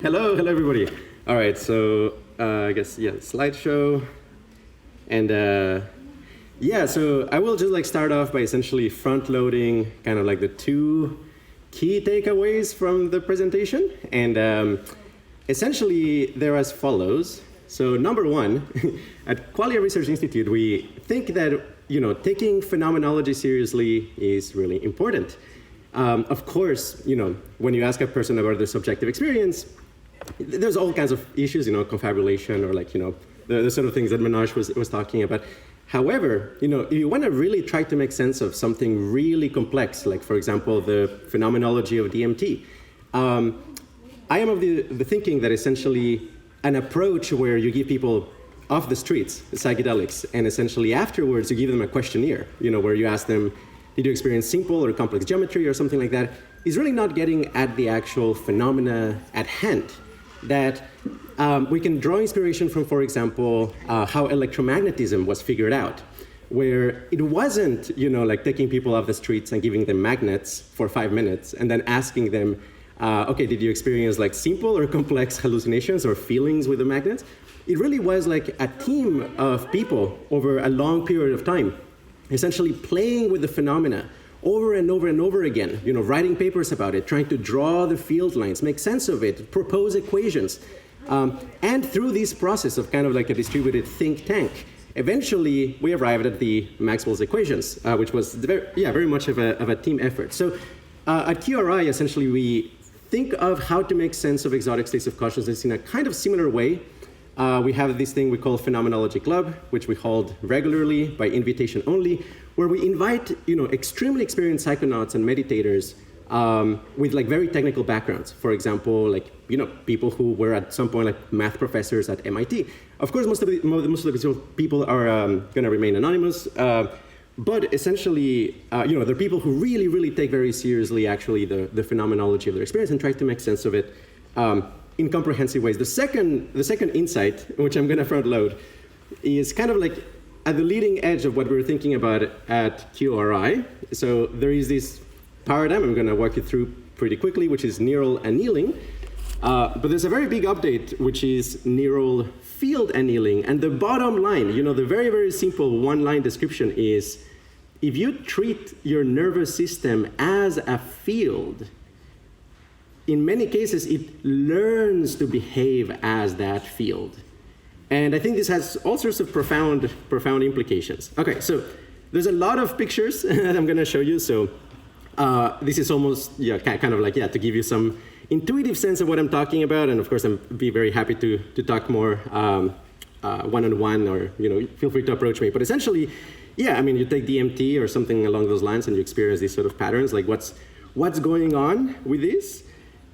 Hello everybody. All right, so I guess, slideshow. And so I will just start off by essentially front-loading kind of the two key takeaways from the presentation. And essentially they're as follows. So number one, at Qualia Research Institute, we think that, taking phenomenology seriously is really important. Of course, when you ask a person about their subjective experience, there's all kinds of issues, confabulation or the sort of things that Manoj was talking about. However, if you want to really try to make sense of something really complex, like for example, the phenomenology of DMT, I am of the thinking that essentially an approach where you give people off the streets psychedelics, and essentially afterwards you give them a questionnaire, where you ask them, did you experience simple or complex geometry or something like that, is really not getting at the actual phenomena at hand. That we can draw inspiration from, for example, how electromagnetism was figured out, where it wasn't, taking people off the streets and giving them magnets for 5 minutes and then asking them, okay, did you experience simple or complex hallucinations or feelings with the magnets? It really was a team of people over a long period of time, essentially playing with the phenomena over and over and over again, writing papers about it, trying to draw the field lines, make sense of it, propose equations. And through this process of kind of a distributed think tank, eventually we arrived at the Maxwell's equations, which was very much of a team effort. So at QRI, essentially, we think of how to make sense of exotic states of consciousness in a kind of similar way. We have this thing we call Phenomenology Club, which we hold regularly by invitation only, where we invite extremely experienced psychonauts and meditators with very technical backgrounds. For example, people who were at some point math professors at MIT. Of course, most of the people are going to remain anonymous, but essentially, there are people who really, really take very seriously actually the phenomenology of their experience and try to make sense of it in comprehensive ways. The second insight, which I'm going to front load, is kind of at the leading edge of what we're thinking about at QRI. So there is this paradigm I'm going to walk you through pretty quickly, which is neural annealing. But there's a very big update, which is neural field annealing. And the bottom line, the very, very simple one-line description is, if you treat your nervous system as a field, in many cases, it learns to behave as that field. And I think this has all sorts of profound implications. Okay, so there's a lot of pictures that I'm going to show you. So this is almost kind of to give you some intuitive sense of what I'm talking about. And of course, I'm be very happy to talk more one-on-one, or feel free to approach me. But essentially, you take DMT or something along those lines, and you experience these sort of patterns. What's going on with this?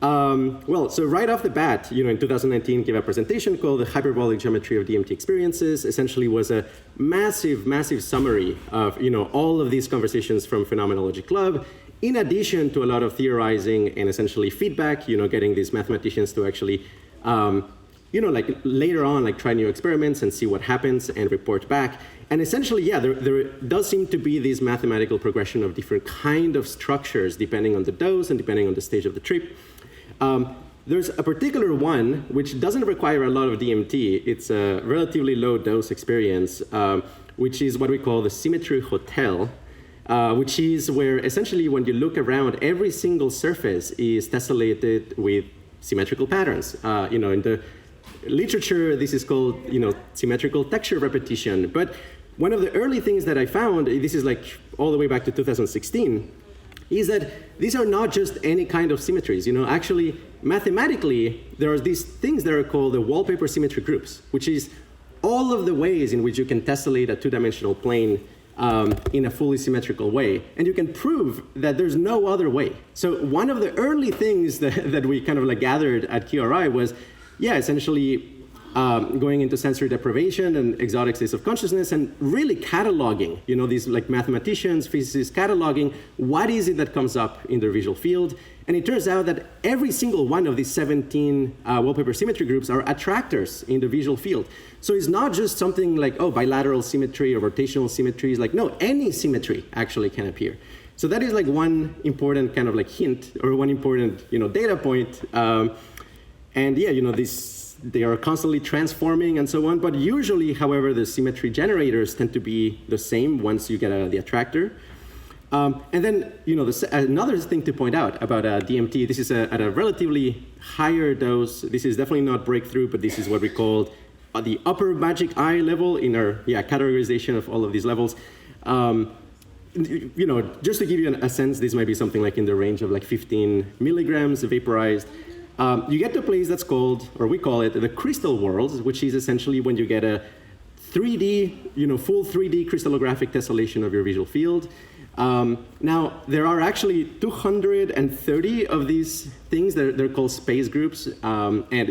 So right off the bat, in 2019, gave a presentation called The Hyperbolic Geometry of DMT Experiences. Essentially was a massive, massive summary of, all of these conversations from Phenomenology Club, in addition to a lot of theorizing and essentially feedback, getting these mathematicians to actually, later on, try new experiments and see what happens and report back. And essentially, there does seem to be this mathematical progression of different kind of structures depending on the dose and depending on the stage of the trip. There's a particular one which doesn't require a lot of DMT. It's a relatively low dose experience, which is what we call the symmetry hotel, which is where essentially when you look around, every single surface is tessellated with symmetrical patterns. In the literature, this is called symmetrical texture repetition. But one of the early things that I found, this is all the way back to 2016, is that these are not just any kind of symmetries. Actually, mathematically, there are these things that are called the wallpaper symmetry groups, which is all of the ways in which you can tessellate a two-dimensional plane in a fully symmetrical way. And you can prove that there's no other way. So one of the early things that we kind of gathered at QRI was, essentially going into sensory deprivation and exotic states of consciousness and really cataloging, these mathematicians, physicists cataloging what is it that comes up in their visual field. And it turns out that every single one of these 17 wallpaper symmetry groups are attractors in the visual field. So it's not just something bilateral symmetry or rotational symmetries. No, any symmetry actually can appear. So that is one important kind of hint, or one important data point. And yeah, they are constantly transforming and so on. But usually, however, the symmetry generators tend to be the same once you get the attractor. And then, another thing to point out about DMT, this is at a relatively higher dose. This is definitely not breakthrough, but this is what we call the upper magic eye level in our categorization of all of these levels. Just to give you a sense, this might be something like in the range of like 15 milligrams vaporized. You get to a place that's called, or we call it, the crystal world, which is essentially when you get a 3D, full 3D crystallographic tessellation of your visual field. Now, there are actually 230 of these things. They're called space groups. And,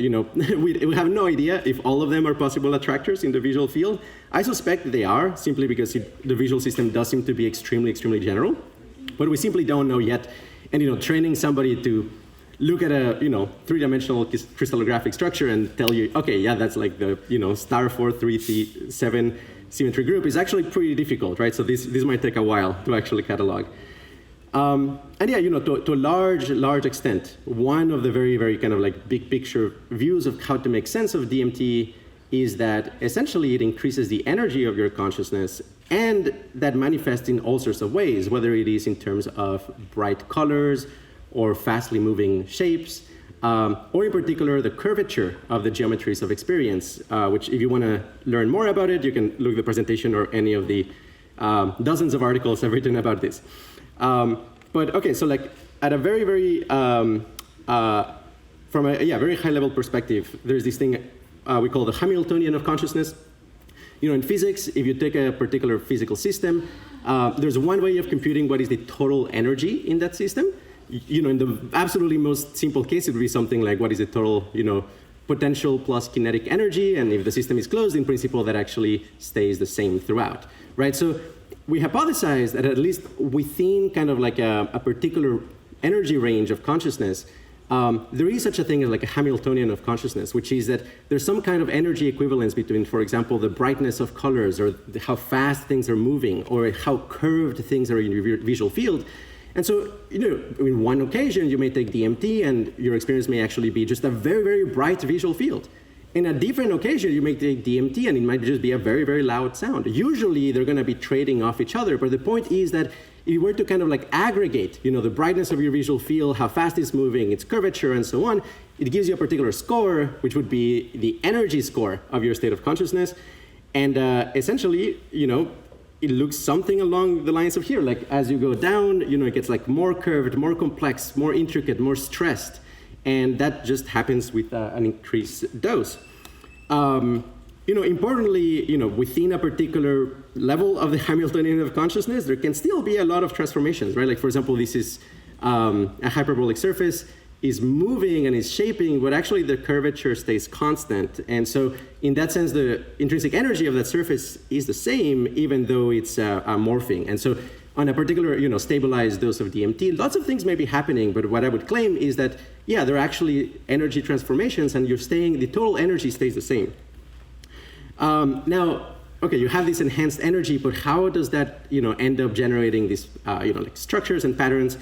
we have no idea if all of them are possible attractors in the visual field. I suspect they are, simply because the visual system does seem to be extremely, extremely general. But we simply don't know yet. And, training somebody to look at a, three-dimensional crystallographic structure and tell you, okay, yeah, that's like the, star 437 symmetry group is actually pretty difficult, right? So this might take a while to actually catalog. And yeah, to a large extent, one of the very, very kind of like big picture views of how to make sense of DMT is that essentially it increases the energy of your consciousness, and that manifests in all sorts of ways, whether it is in terms of bright colors or fastly moving shapes, or in particular, the curvature of the geometries of experience, which if you want to learn more about it, you can look at the presentation or any of the dozens of articles I've written about this. But okay, so like at a very, very, from a very high level perspective, there's this thing we call the Hamiltonian of consciousness. In physics, if you take a particular physical system, there's one way of computing what is the total energy in that system. In the absolutely most simple case, it would be something like what is the total, potential plus kinetic energy, and if the system is closed, in principle, that actually stays the same throughout, right? So we hypothesized that at least within kind of like a particular energy range of consciousness, there is such a thing as like a Hamiltonian of consciousness, which is that there's some kind of energy equivalence between, for example, the brightness of colors, or how fast things are moving, or how curved things are in your visual field. And so, in one occasion, you may take DMT and your experience may actually be just a very, very bright visual field. In a different occasion, you may take DMT and it might just be a very, very loud sound. Usually, they're going to be trading off each other. But the point is that if you were to kind of like aggregate, the brightness of your visual field, how fast it's moving, its curvature, and so on, it gives you a particular score, which would be the energy score of your state of consciousness. And essentially, it looks something along the lines of here. Like as you go down, it gets like more curved, more complex, more intricate, more stressed. And that just happens with an increased dose. Importantly, within a particular level of the Hamiltonian of consciousness, there can still be a lot of transformations, right? Like for example, this is a hyperbolic surface is moving and is shaping, but actually the curvature stays constant. And so in that sense, the intrinsic energy of that surface is the same, even though it's morphing. And so on a particular, stabilized dose of DMT, lots of things may be happening, but what I would claim is that, yeah, there are actually energy transformations, and the total energy stays the same. Now, okay, you have this enhanced energy, but how does that, end up generating these, like structures and patterns?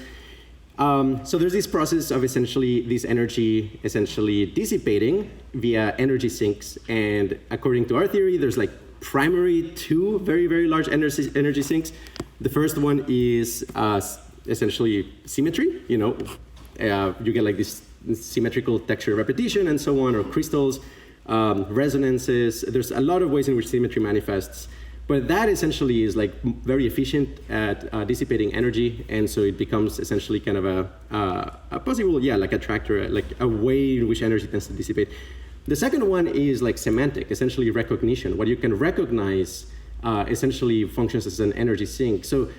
So there's this process of essentially this energy essentially dissipating via energy sinks. And according to our theory, there's like primary two very, very large energy sinks. The first one is essentially symmetry. You get like this symmetrical texture repetition and so on, or crystals, resonances. There's a lot of ways in which symmetry manifests. But that essentially is like very efficient at dissipating energy, and so it becomes essentially kind of a possible, like attractor, like a way in which energy tends to dissipate. The second one is like semantic, essentially recognition. What you can recognize essentially functions as an energy sink. So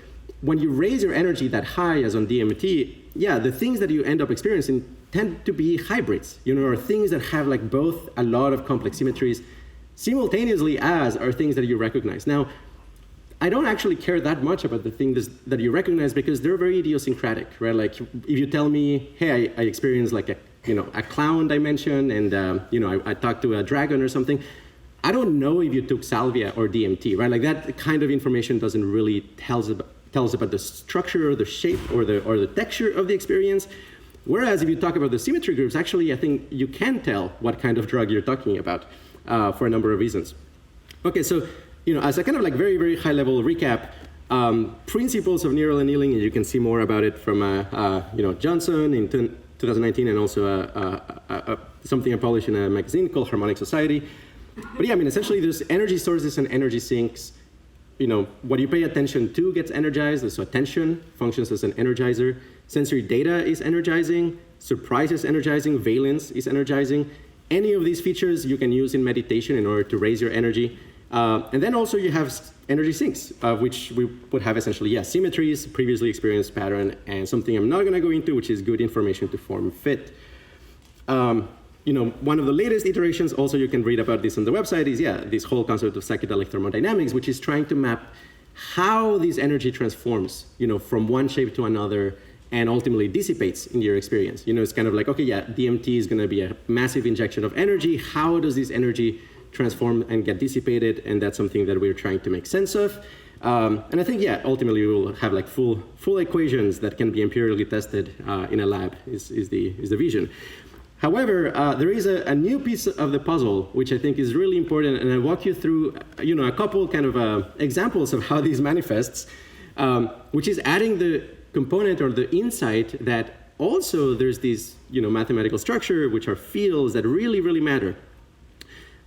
when you raise your energy that high as on DMT, the things that you end up experiencing tend to be hybrids, or things that have like both a lot of complex symmetries simultaneously as are things that you recognize. Now, I don't actually care that much about the things that you recognize because they're very idiosyncratic, right? Like if you tell me, hey, I experienced like a clown dimension and I talked to a dragon or something, I don't know if you took salvia or DMT, right? Like that kind of information doesn't really tell us about the structure or the shape or the texture of the experience. Whereas if you talk about the symmetry groups, actually, I think you can tell what kind of drug you're talking about for a number of reasons. Okay, so as a kind of like very, very high-level recap, principles of neural annealing, and you can see more about it from Johnson in 2019, and also something I published in a magazine called Harmonic Society. But yeah, I mean, essentially, there's energy sources and energy sinks. What you pay attention to gets energized. So attention functions as an energizer. Sensory data is energizing. Surprise is energizing. Valence is energizing. Any of these features you can use in meditation in order to raise your energy. And then also you have energy sinks, which we would have essentially, symmetries, previously experienced pattern, and something I'm not going to go into, which is good information to form fit. One of the latest iterations, also you can read about this on the website, is this whole concept of psychedelic thermodynamics, which is trying to map how this energy transforms, from one shape to another, and ultimately dissipates in your experience. It's kind of like, okay, DMT is going to be a massive injection of energy. How does this energy transform and get dissipated? And that's something that we're trying to make sense of. And I think, ultimately we will have like full equations that can be empirically tested in a lab is the vision. However, there is a new piece of the puzzle, which I think is really important, and I'll walk you through, a couple kind of examples of how these manifests, which is adding the component or the insight that also there's this, mathematical structure, which are fields that really, really matter.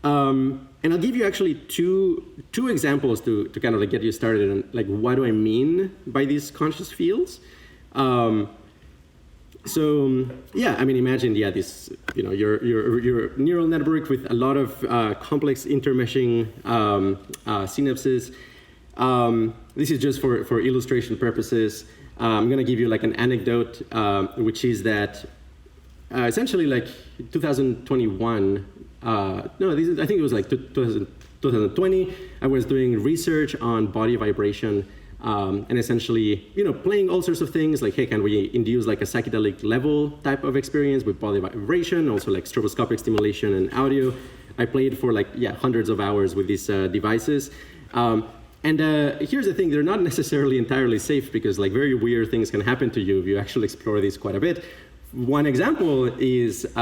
And I'll give you actually two examples to kind of like get you started on like what do I mean by these conscious fields. Imagine this your neural network with a lot of complex intermeshing synapses. This is just for illustration purposes. I'm going to give you like an anecdote, which is that essentially like 2021. I think it was like 2020. I was doing research on body vibration. And essentially, playing all sorts of things like, hey, can we induce like a psychedelic level type of experience with body vibration, also like stroboscopic stimulation and audio. I played for like, hundreds of hours with these devices. And here's the thing, they're not necessarily entirely safe because like very weird things can happen to you if you actually explore these quite a bit. One example is, in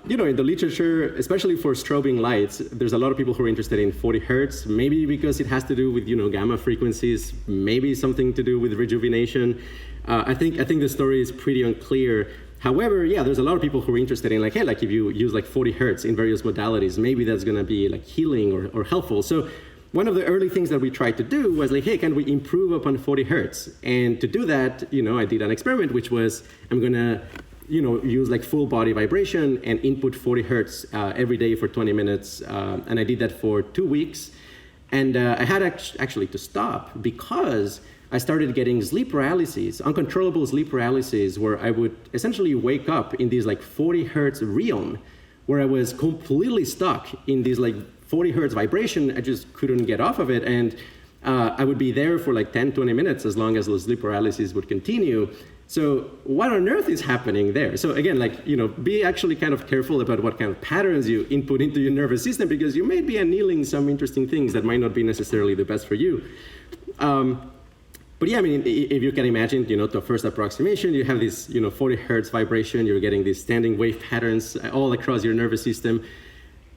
the literature, especially for strobing lights, there's a lot of people who are interested in 40 hertz, maybe because it has to do with, gamma frequencies, maybe something to do with rejuvenation. I think the story is pretty unclear. However, there's a lot of people who are interested in like, hey, like if you use like 40 hertz in various modalities, maybe that's going to be like healing or helpful. So one of the early things that we tried to do was like, hey, can we improve upon 40 hertz? And to do that, I did an experiment, which was I'm going to use like full body vibration and input 40 hertz every day for 20 minutes. And I did that for 2 weeks. And I had actually to stop because I started getting sleep paralysis, uncontrollable sleep paralysis, where I would essentially wake up in this like 40 hertz realm, where I was completely stuck in this like 40 hertz vibration. I just couldn't get off of it. And I would be there for like 10, 20 minutes as long as the sleep paralysis would continue. So what on earth is happening there? So again, like, be actually kind of careful about what kind of patterns you input into your nervous system, because you may be annealing some interesting things that might not be necessarily the best for you. But if you can imagine, to a first approximation, you have this, 40 hertz vibration, you're getting these standing wave patterns all across your nervous system.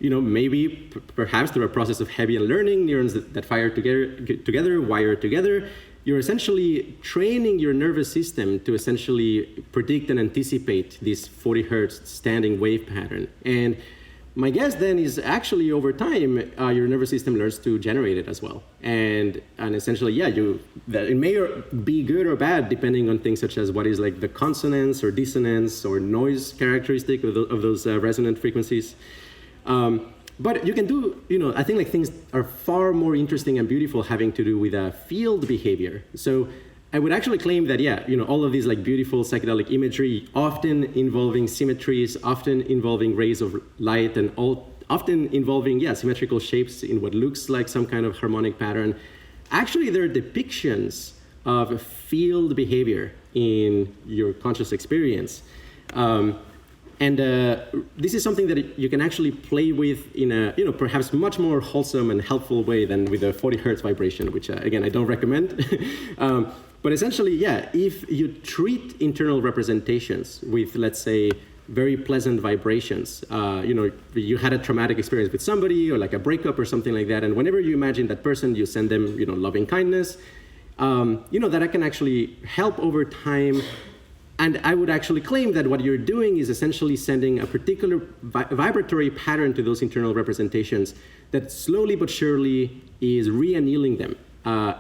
Maybe perhaps through a process of Hebbian learning, neurons that fire together, wire together, you're essentially training your nervous system to essentially predict and anticipate this 40 hertz standing wave pattern. And my guess then is actually over time, your nervous system learns to generate it as well. And essentially, it may be good or bad depending on things such as what is like the consonance or dissonance or noise characteristic of those resonant frequencies. But you can do, I think like things are far more interesting and beautiful having to do with field behavior. So I would actually claim that, all of these like beautiful psychedelic imagery, often involving symmetries, often involving rays of light, and often involving, symmetrical shapes in what looks like some kind of harmonic pattern. Actually, they're depictions of field behavior in your conscious experience. And this is something that you can actually play with in a, perhaps much more wholesome and helpful way than with a 40 hertz vibration, which again, I don't recommend. But essentially, yeah, if you treat internal representations with, let's say, very pleasant vibrations, you had a traumatic experience with somebody or like a breakup or something like that, and whenever you imagine that person, you send them, loving kindness, that can actually help over time. And I would actually claim that what you're doing is essentially sending a particular vibratory pattern to those internal representations that slowly but surely is re-annealing them.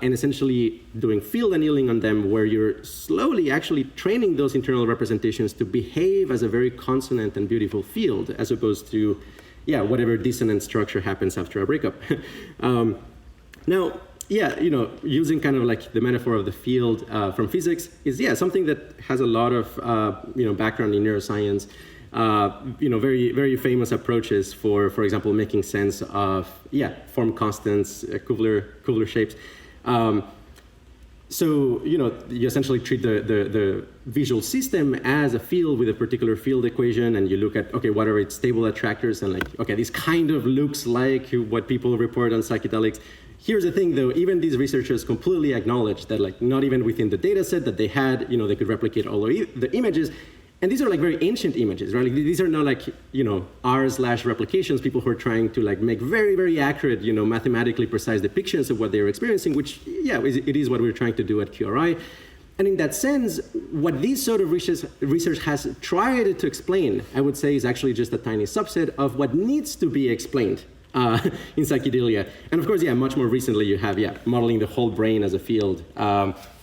And essentially doing field annealing on them, where you're slowly actually training those internal representations to behave as a very consonant and beautiful field, as opposed to, whatever dissonant structure happens after a breakup. Now, using kind of like the metaphor of the field from physics is, something that has a lot of, background in neuroscience. Very, very famous approaches for example, making sense of, form constants, Kugler shapes. So, you essentially treat the visual system as a field with a particular field equation, and you look at, okay, what are its stable attractors, and like, okay, this kind of looks like what people report on psychedelics. Here's the thing, though, even these researchers completely acknowledge that, like, not even within the data set that they had, they could replicate all the images. And these are like very ancient images, right? Like, these are not like, R/replications, people who are trying to like make very, very accurate, mathematically precise depictions of what they're experiencing, which, it is what we're trying to do at QRI. And in that sense, what this sort of research has tried to explain, I would say, is actually just a tiny subset of what needs to be explained in psychedelia. And of course, much more recently you have, modeling the whole brain as a field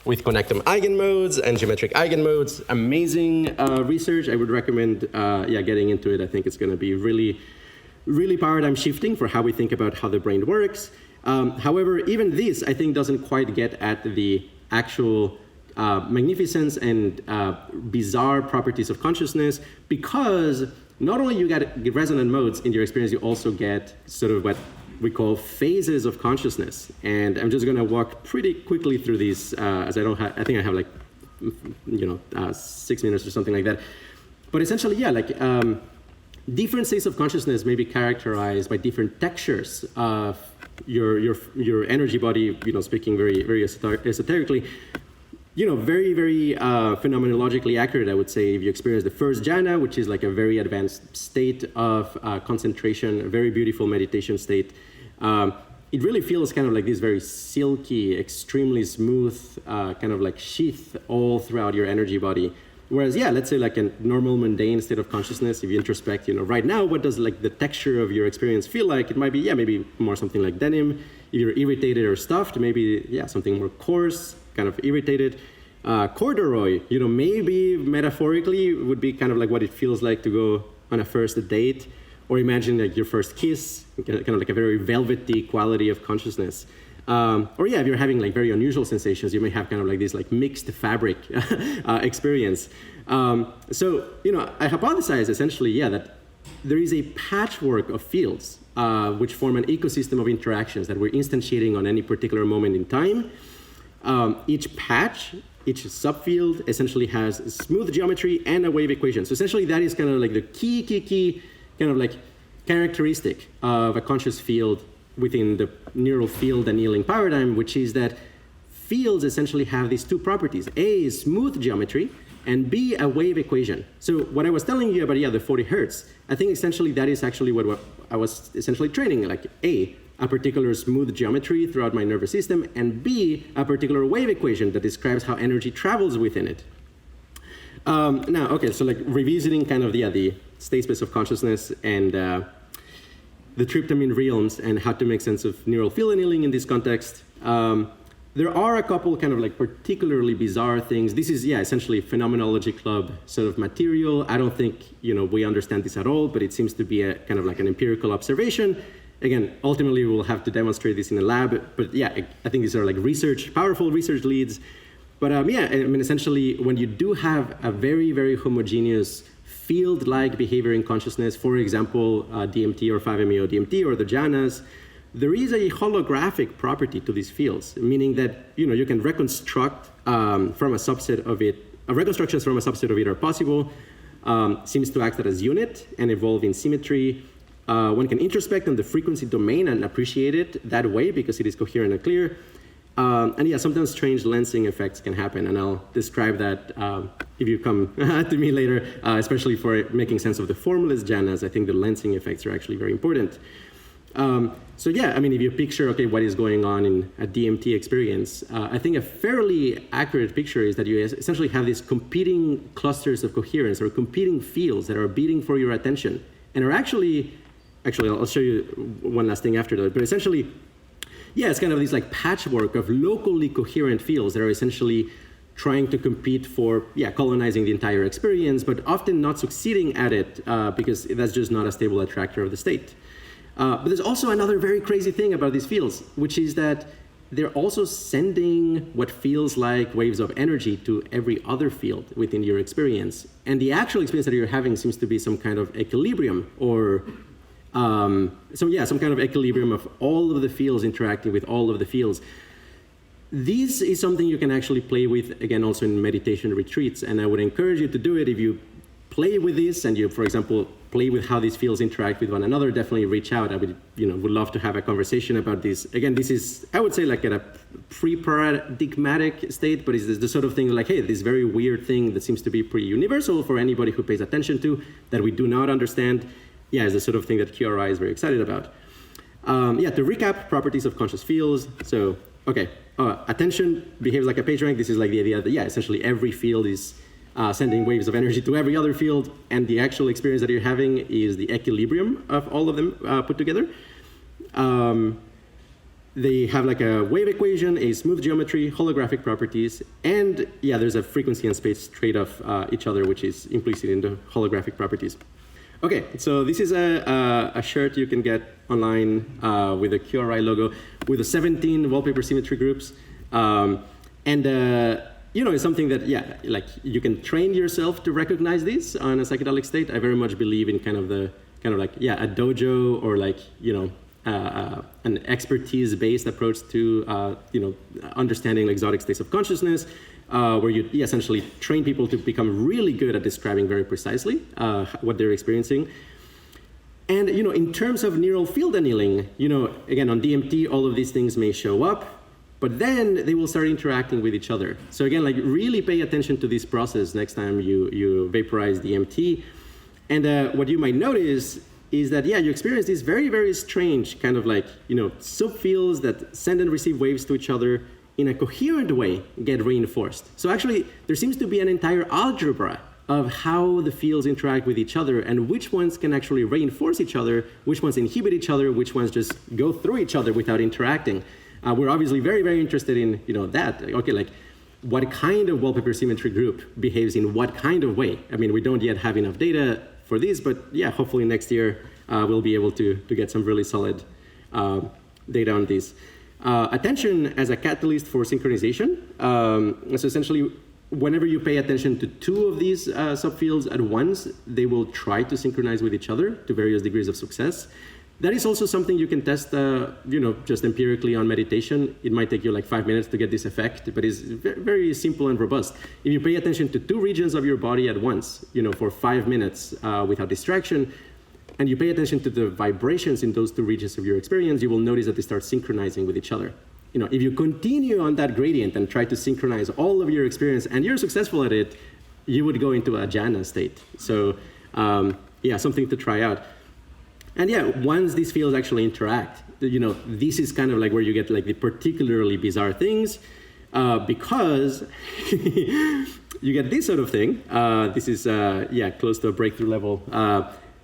with connectum eigenmodes and geometric eigenmodes. Amazing research. I would recommend, getting into it. I think it's going to be really, really paradigm shifting for how we think about how the brain works. However, even this, I think, doesn't quite get at the actual magnificence and bizarre properties of consciousness, because not only you get resonant modes in your experience, you also get sort of what we call phases of consciousness. And I'm just going to walk pretty quickly through these, as I think I have like, 6 minutes or something like that. But essentially, different states of consciousness may be characterized by different textures of your energy body, speaking very, very esoterically. Very, very phenomenologically accurate, I would say, if you experience the first jhana, which is like a very advanced state of concentration, a very beautiful meditation state. It really feels kind of like this very silky, extremely smooth, kind of like sheath all throughout your energy body. Whereas, let's say like a normal mundane state of consciousness, if you introspect, right now, what does like the texture of your experience feel like? It might be, maybe more something like denim. If you're irritated or stuffed, maybe, something more coarse, kind of irritated. Corduroy, maybe metaphorically would be kind of like what it feels like to go on a first date, or imagine like your first kiss, kind of like a very velvety quality of consciousness. Or if you're having like very unusual sensations, you may have kind of like this like mixed fabric experience. So, I hypothesize essentially, that there is a patchwork of fields which form an ecosystem of interactions that we're instantiating on any particular moment in time. Each patch, each subfield essentially has smooth geometry and a wave equation. So essentially that is kind of like the key kind of like characteristic of a conscious field within the neural field annealing paradigm, which is that fields essentially have these two properties. A is smooth geometry, and B, a wave equation. So what I was telling you about, the 40 hertz, I think essentially that is actually what I was essentially training, like A, a particular smooth geometry throughout my nervous system, and B, a particular wave equation that describes how energy travels within it. Now, okay, so like revisiting kind of the state space of consciousness and the tryptamine realms and how to make sense of neural field annealing in this context. There are a couple kind of like particularly bizarre things. This is, essentially phenomenology club sort of material. I don't think, we understand this at all, but it seems to be a kind of like an empirical observation. Again, ultimately we'll have to demonstrate this in a lab, but I think these are like powerful research leads. But essentially when you do have a very, very homogeneous field-like behavior in consciousness, for example, DMT or 5-MeO DMT or the Jhanas, there is a holographic property to these fields, meaning that you can reconstruct from a subset of it. Reconstructions from a subset of it are possible. Seems to act as unit and evolve in symmetry. One can introspect on the frequency domain and appreciate it that way because it is coherent and clear. And yeah, sometimes strange lensing effects can happen, and I'll describe that if you come to me later, especially for making sense of the formalist Jhanas. I think the lensing effects are actually very important. So yeah, I mean, if you picture, okay, what is going on in a DMT experience, I think a fairly accurate picture is that you essentially have these competing clusters of coherence or competing fields that are beating for your attention and are actually I'll show you one last thing after that, but essentially, yeah, it's kind of this like patchwork of locally coherent fields that are essentially trying to compete for, yeah, colonizing the entire experience, but often not succeeding at it because that's just not a stable attractor of the state. But there's also another very crazy thing about these fields, which is that they're also sending what feels like waves of energy to every other field within your experience. And the actual experience that you're having seems to be some kind of equilibrium or some kind of equilibrium of all of the fields interacting with all of the fields. This is something you can actually play with, again, also in meditation retreats. And I would encourage you to do it if you play with this and you, for example, play with how these fields interact with one another. Definitely reach out. I would love to have a conversation about this. Again, this is, I would say, like at a pre-paradigmatic state, but it's the sort of thing like, hey, this very weird thing that seems to be pretty universal for anybody who pays attention to, that we do not understand. Yeah, is the sort of thing that QRI is very excited about. To recap, properties of conscious fields. So, okay, attention behaves like a PageRank. This is like the idea that, yeah, essentially every field is sending waves of energy to every other field, and the actual experience that you're having is the equilibrium of all of them put together. They have like a wave equation, a smooth geometry, holographic properties, and yeah, there's a frequency and space trade-off each other, which is implicit in the holographic properties. Okay, so this is a shirt you can get online with a QRI logo with the 17 wallpaper symmetry groups. It's something that, yeah, like you can train yourself to recognize these on a psychedelic state. I very much believe in kind of a dojo or like, an expertise-based approach to, understanding exotic states of consciousness. Where you essentially train people to become really good at describing very precisely what they're experiencing. And, in terms of neural field annealing, again, on DMT, all of these things may show up, but then they will start interacting with each other. So again, like really pay attention to this process next time you vaporize DMT. And what you might notice is that, yeah, you experience these very, very strange kind of like, subfields that send and receive waves to each other in a coherent way get reinforced. So actually, there seems to be an entire algebra of how the fields interact with each other and which ones can actually reinforce each other, which ones inhibit each other, which ones just go through each other without interacting. We're obviously very, very interested in that. Okay, like what kind of wallpaper symmetry group behaves in what kind of way? I mean, we don't yet have enough data for this, but yeah, hopefully next year we'll be able to get some really solid data on this. Attention as a catalyst for synchronization. So essentially, whenever you pay attention to two of these subfields at once, they will try to synchronize with each other to various degrees of success. That is also something you can test, just empirically on meditation. It might take you like 5 minutes to get this effect, but it's very simple and robust. If you pay attention to two regions of your body at once, for 5 minutes without distraction, and you pay attention to the vibrations in those two regions of your experience, you will notice that they start synchronizing with each other. If you continue on that gradient and try to synchronize all of your experience and you're successful at it, you would go into a Jhana state. So something to try out. And yeah, once these fields actually interact, this is kind of like where you get like the particularly bizarre things because you get this sort of thing. This is, close to a breakthrough level.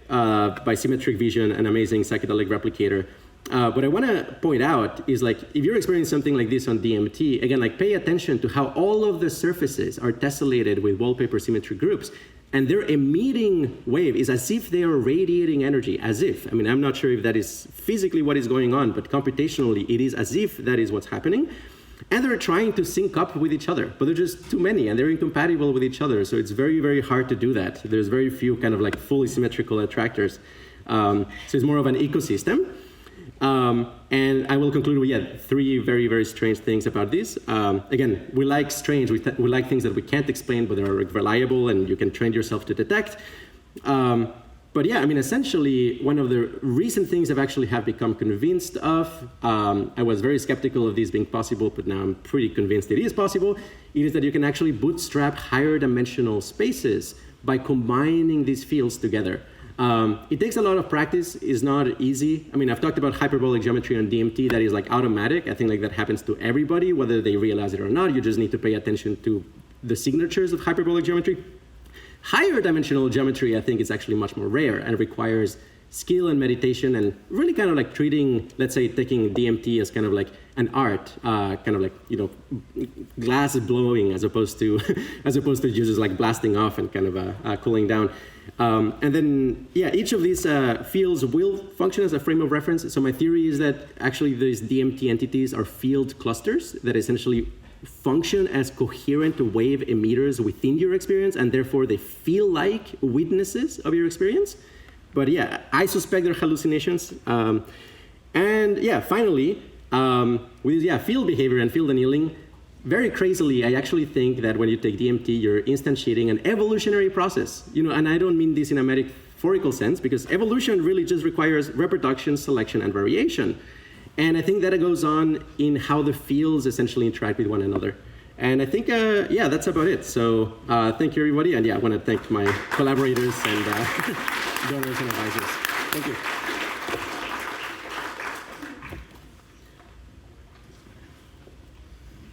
By symmetric vision, an amazing psychedelic replicator. What I want to point out is like, if you're experiencing something like this on DMT, again, like pay attention to how all of the surfaces are tessellated with wallpaper symmetry groups, and their emitting wave is as if they are radiating energy, as if. I mean, I'm not sure if that is physically what is going on, but computationally, it is as if that is what's happening. And they're trying to sync up with each other, but they're just too many and they're incompatible with each other. So it's very, very hard to do that. There's very few kind of like fully symmetrical attractors. So it's more of an ecosystem. And I will conclude with, three very, very strange things about this. Again, we like strange. We like things that we can't explain, but they are reliable and you can train yourself to detect. But yeah, I mean, essentially, one of the recent things I've actually have become convinced of, I was very skeptical of these being possible, but now I'm pretty convinced it is possible, it is that you can actually bootstrap higher dimensional spaces by combining these fields together. It takes a lot of practice, it's not easy. I mean, I've talked about hyperbolic geometry on DMT that is like automatic. I think like that happens to everybody, whether they realize it or not. You just need to pay attention to the signatures of hyperbolic geometry. Higher dimensional geometry, I think, is actually much more rare and requires skill and meditation and really kind of like treating, let's say, taking DMT as kind of like an art, kind of like, you know, glass blowing as opposed to just like blasting off and kind of cooling down. And then, yeah, each of these fields will function as a frame of reference. So my theory is that actually these DMT entities are field clusters that essentially function as coherent wave emitters within your experience, and therefore they feel like witnesses of your experience. But yeah, I suspect they're hallucinations. And yeah, finally, with field behavior and field annealing, very crazily, I actually think that when you take DMT, you're instantiating an evolutionary process. You know, and I don't mean this in a metaphorical sense, because evolution really just requires reproduction, selection, and variation. And I think that it goes on in how the fields essentially interact with one another. And I think, yeah, that's about it. So thank you, everybody. And yeah, I want to thank my collaborators and donors and advisors. Thank you.